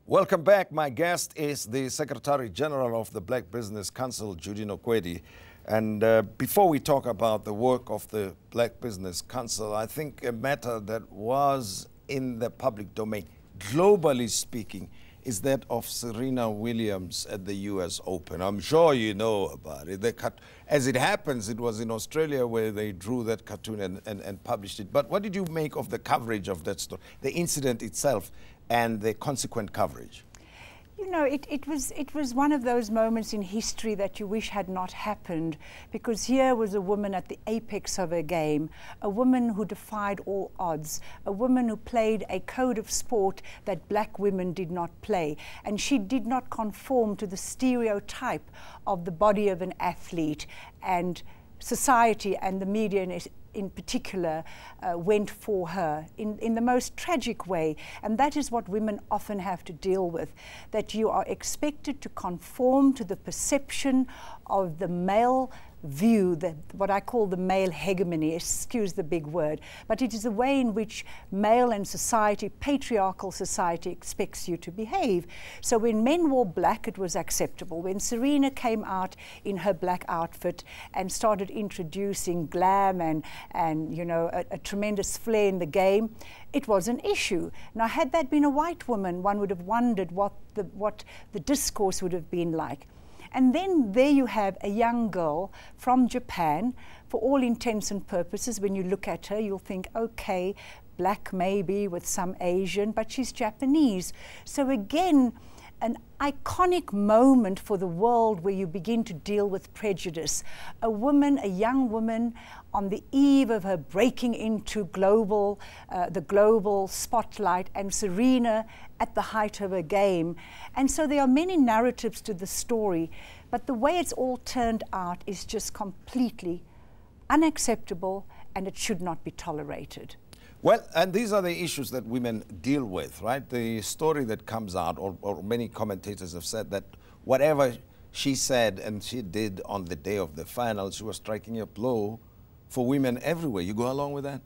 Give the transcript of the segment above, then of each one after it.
Welcome back. My guest is the Secretary General of the Black Business Council, Judi Nwokedi. And before we talk about the work of the Black Business Council, I think a matter that was in the public domain, globally speaking, is that of Serena Williams at the US Open. I'm sure you know about it. As it happens, it was in Australia where they drew that cartoon and published it. But what did you make of the coverage of that story, the incident itself, and the consequent coverage? You know, it was one of those moments in history that you wish had not happened, because here was a woman at the apex of her game, a woman who defied all odds, a woman who played a code of sport that black women did not play, and she did not conform to the stereotype of the body of an athlete, and society and the media in particular went for her in the most tragic way. And that is what women often have to deal with, that you are expected to conform to the perception of the male view, what I call the male hegemony, excuse the big word, but it is the way in which male and society, patriarchal society, expects you to behave. So when men wore black, it was acceptable. When Serena came out in her black outfit and started introducing glam and you know, a tremendous flair in the game, it was an issue. Now, had that been a white woman, one would have wondered what the discourse would have been like. And then there you have a young girl from Japan. For all intents and purposes, when you look at her, you'll think, okay, black maybe with some Asian, but she's Japanese. So again, an iconic moment for the world where you begin to deal with prejudice. A woman, a young woman, on the eve of her breaking into the global spotlight, and Serena at the height of her game. And so there are many narratives to the story, but the way it's all turned out is just completely unacceptable, and it should not be tolerated. Well, and these are the issues that women deal with, right? The story that comes out, or many commentators have said that whatever she said and she did on the day of the final, she was striking a blow for women everywhere. You go along with that?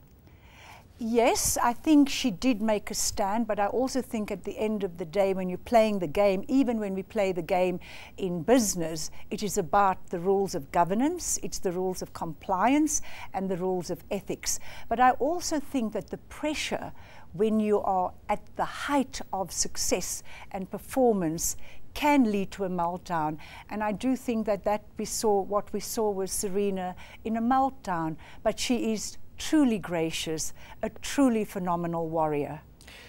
Yes, I think she did make a stand, but I also think at the end of the day, when you're playing the game, even when we play the game in business, it is about the rules of governance, it's the rules of compliance and the rules of ethics. But I also think that the pressure when you are at the height of success and performance can lead to a meltdown, and I do think that what we saw was Serena in a meltdown, but she is truly gracious, a truly phenomenal warrior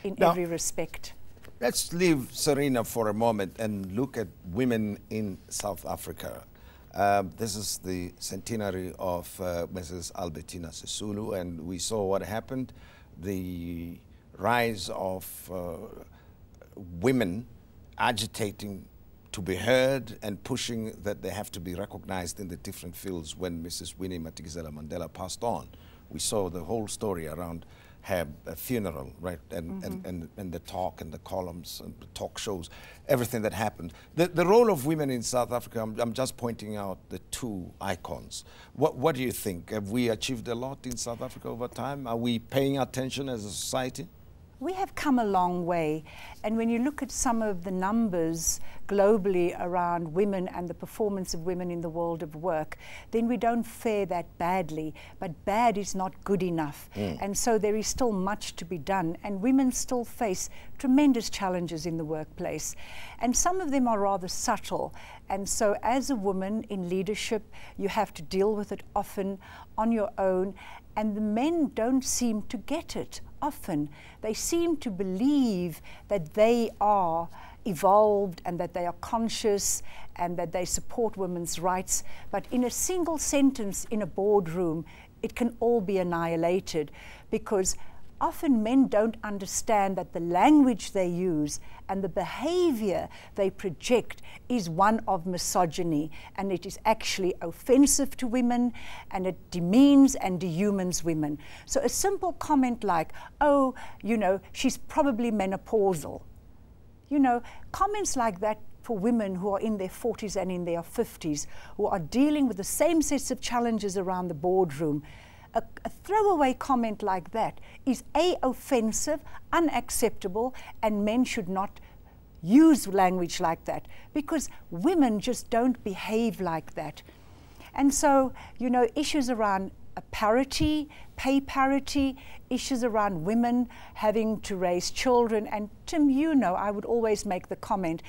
in every respect. Let's leave Serena for a moment and look at women in South Africa. This is the centenary of Mrs. Albertina Sisulu, and we saw what happened, the rise of women agitating to be heard and pushing that they have to be recognized in the different fields when Mrs. Winnie Madikizela-Mandela passed on. We saw the whole story around her funeral, right? And the talk and the columns and the talk shows, everything that happened. The role of women in South Africa, I'm just pointing out the two icons. What do you think? Have we achieved a lot in South Africa over time? Are we paying attention as a society? We have come a long way, and when you look at some of the numbers globally around women and the performance of women in the world of work, then we don't fare that badly, but bad is not good enough. And so there is still much to be done, and women still face tremendous challenges in the workplace, and some of them are rather subtle. And so as a woman in leadership, you have to deal with it often on your own, and the men don't seem to get it often. They seem to believe that they are evolved and that they are conscious and that they support women's rights, but in a single sentence in a boardroom, it can all be annihilated, because often men don't understand that the language they use and the behavior they project is one of misogyny, and it is actually offensive to women, and it demeans and dehumans women. So a simple comment like, oh, you know, she's probably menopausal. You know, comments like that for women who are in their 40s and in their 50s, who are dealing with the same sets of challenges around the boardroom, a throwaway comment like that is A, offensive, unacceptable, and men should not use language like that, because women just don't behave like that. And so, you know, issues around parity, pay parity, issues around women having to raise children. And Tim, you know, I would always make the comment,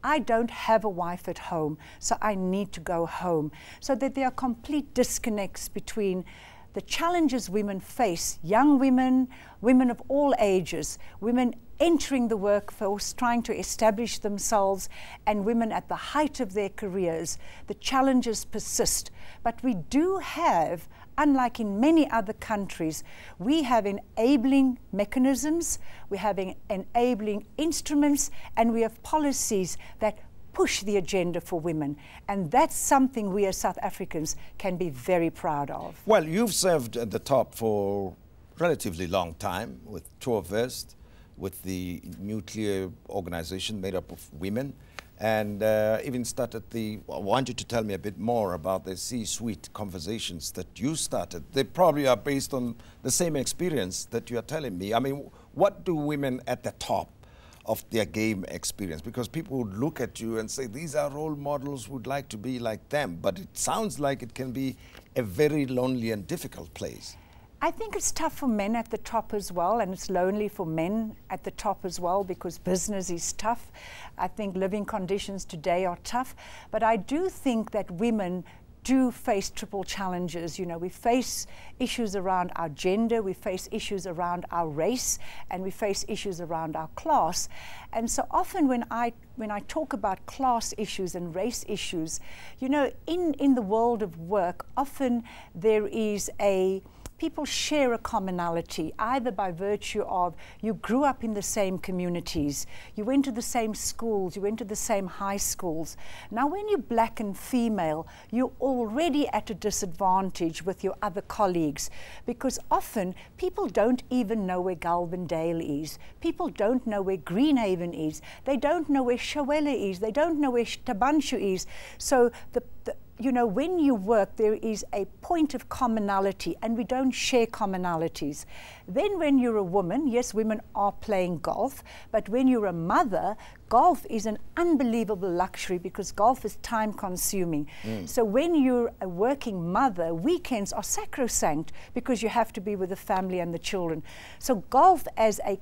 I don't have a wife at home, so I need to go home. So that there are complete disconnects between the challenges women face, young women, women of all ages, women entering the workforce, trying to establish themselves, and women at the height of their careers. The challenges persist. But we do have, unlike in many other countries, we have enabling mechanisms, we have enabling instruments, and we have policies that push the agenda for women. And that's something we as South Africans can be very proud of. Well, you've served at the top for a relatively long time with Tourvest, with the nuclear organization made up of women, and even started I want you to tell me a bit more about the C-suite conversations that you started. They probably are based on the same experience that you are telling me. I mean, what do women at the top of their game experience? Because people would look at you and say, these are role models, would like to be like them, but it sounds like it can be a very lonely and difficult place. I think it's tough for men at the top as well, and it's lonely for men at the top as well, because business is tough. I think living conditions today are tough, but I do think that women do face triple challenges. You know, we face issues around our gender, we face issues around our race, and we face issues around our class. And so often when I talk about class issues and race issues, you know, in the world of work, often there is people share a commonality, either by virtue of you grew up in the same communities, you went to the same schools, you went to the same high schools. Now when you're black and female, you're already at a disadvantage with your other colleagues, because often people don't even know where Galvindale is. People don't know where Greenhaven is. They don't know where Shawela is. They don't know where Tabanshu is. So you know, when you work, there is a point of commonality, and we don't share commonalities. Then when you're a woman, yes, women are playing golf, but when you're a mother, golf is an unbelievable luxury, because golf is time consuming. So when you're a working mother, weekends are sacrosanct, because you have to be with the family and the children. So golf as a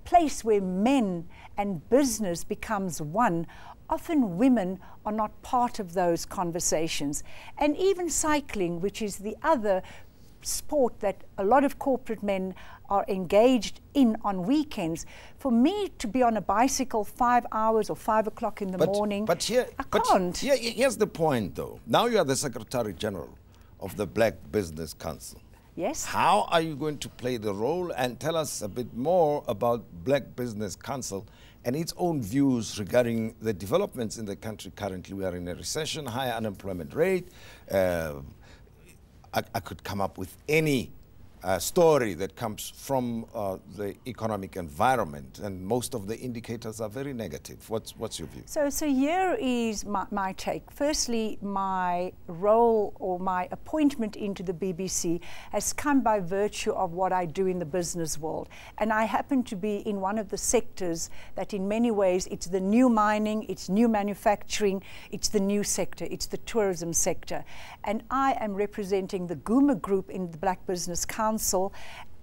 place where men and business becomes one, often women are not part of those conversations. And even cycling, which is the other sport that a lot of corporate men are engaged in on weekends. For me to be on a bicycle 5 hours or 5 o'clock in the morning, I can't. Here's the point though. Now you are the Secretary General of the Black Business Council. Yes. How are you going to play the role? And tell us a bit more about Black Business Council and its own views regarding the developments in the country currently. We are in a recession, high unemployment rate. I could come up with any story that comes from the economic environment, and most of the indicators are very negative. What's your view? So here is my take. Firstly, my role or my appointment into the BBC has come by virtue of what I do in the business world. And I happen to be in one of the sectors that in many ways, it's the new mining, it's new manufacturing, it's the new sector, it's the tourism sector. And I am representing the Guma Group in the Black Business Council,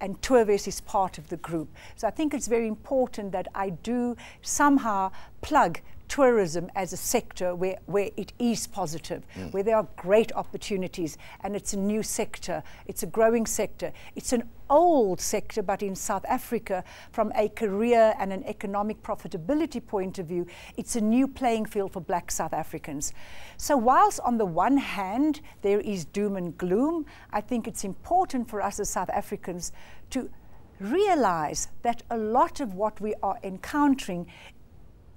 and Tourvest is part of the group. So I think it's very important that I do somehow plug tourism as a sector where it is positive, where there are great opportunities, and it's a new sector, it's a growing sector. It's an old sector, but in South Africa, from a career and an economic profitability point of view, it's a new playing field for Black South Africans. So whilst on the one hand, there is doom and gloom, I think it's important for us as South Africans to realize that a lot of what we are encountering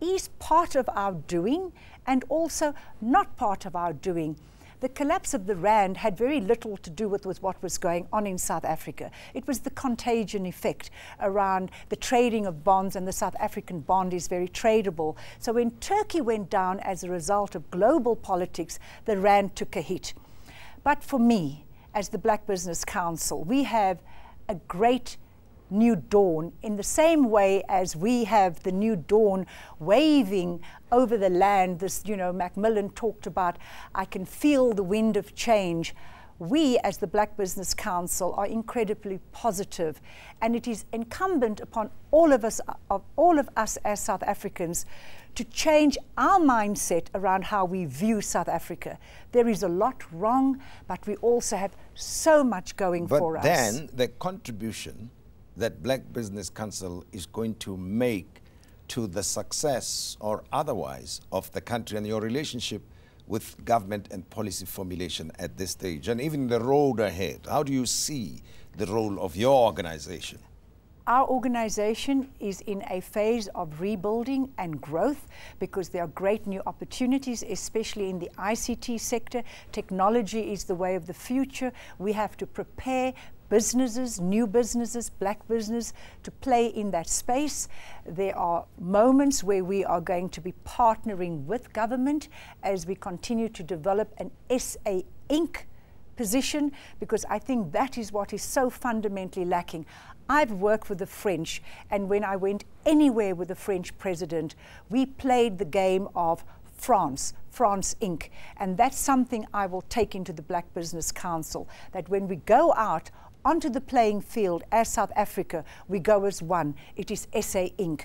is part of our doing and also not part of our doing. The collapse of the rand had very little to do with what was going on in South Africa. It was the contagion effect around the trading of bonds, and the South African bond is very tradable. So when Turkey went down as a result of global politics, the rand took a hit. But for me, as the Black Business Council, we have a great new dawn, in the same way as we have the new dawn waving over the land. This, you know, Macmillan talked about, I can feel the wind of change. We, as the Black Business Council, are incredibly positive, and it is incumbent upon all of us as South Africans to change our mindset around how we view South Africa. There is a lot wrong, but we also have so much going for us. But then the contribution that Black Business Council is going to make to the success or otherwise of the country and your relationship with government and policy formulation at this stage, and even the road ahead, how do you see the role of your organization? Our organization is in a phase of rebuilding and growth because there are great new opportunities, especially in the ICT sector. Technology is the way of the future. We have to prepare businesses, new businesses, black business, to play in that space. There are moments where we are going to be partnering with government as we continue to develop an SA Inc. position, because I think that is what is so fundamentally lacking. I've worked with the French, and when I went anywhere with the French president, we played the game of France Inc. And that's something I will take into the Black Business Council, that when we go out onto the playing field as South Africa, we go as one. It is SA Inc.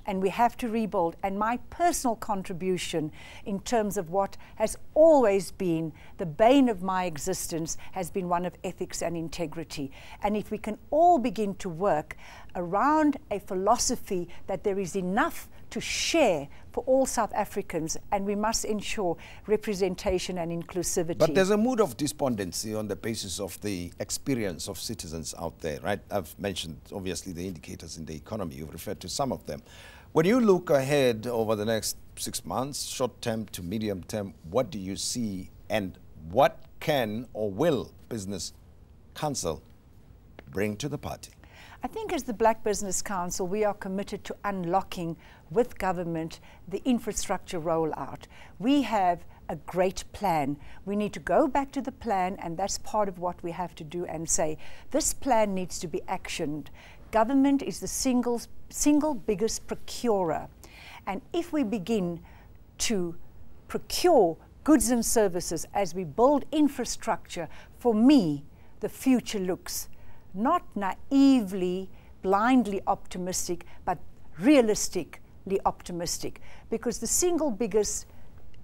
And we have to rebuild. And my personal contribution in terms of what has always been the bane of my existence has been one of ethics and integrity. And if we can all begin to work around a philosophy that there is enough to share for all South Africans, and we must ensure representation and inclusivity. But there's a mood of despondency on the basis of the experience of citizens out there, right? I've mentioned, obviously, the indicators in the economy. You've referred to some of them. When you look ahead over the next 6 months, short term to medium term, what do you see, and what can or will Business Council bring to the party? I think as the Black Business Council, we are committed to unlocking with government the infrastructure rollout. We have a great plan. We need to go back to the plan, and that's part of what we have to do, and say, this plan needs to be actioned. Government is the single biggest procurer. And if we begin to procure goods and services as we build infrastructure, for me, the future looks not naively, blindly optimistic, but realistically optimistic. Because the single biggest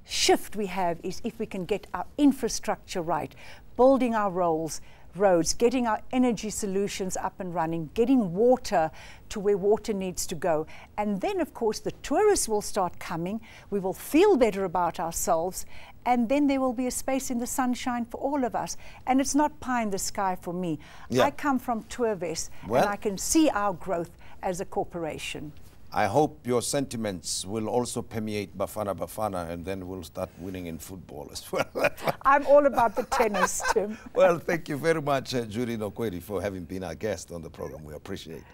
shift we have is if we can get our infrastructure right, building our roads, getting our energy solutions up and running, getting water to where water needs to go. And then, of course, the tourists will start coming, we will feel better about ourselves, and then there will be a space in the sunshine for all of us. And it's not pie in the sky for me. Yeah. I come from Tuawes, and I can see our growth as a corporation. I hope your sentiments will also permeate Bafana Bafana, and then we'll start winning in football as well. I'm all about the tennis, Tim. Well, thank you very much, Judi Nwokedi, for having been our guest on the program. We appreciate it.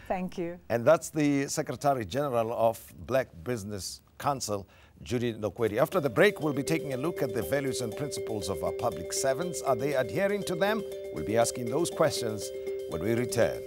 Thank you. And that's the Secretary General of Black Business Council, Judi Nwokedi. After the break, we'll be taking a look at the values and principles of our public servants. Are they adhering to them? We'll be asking those questions when we return.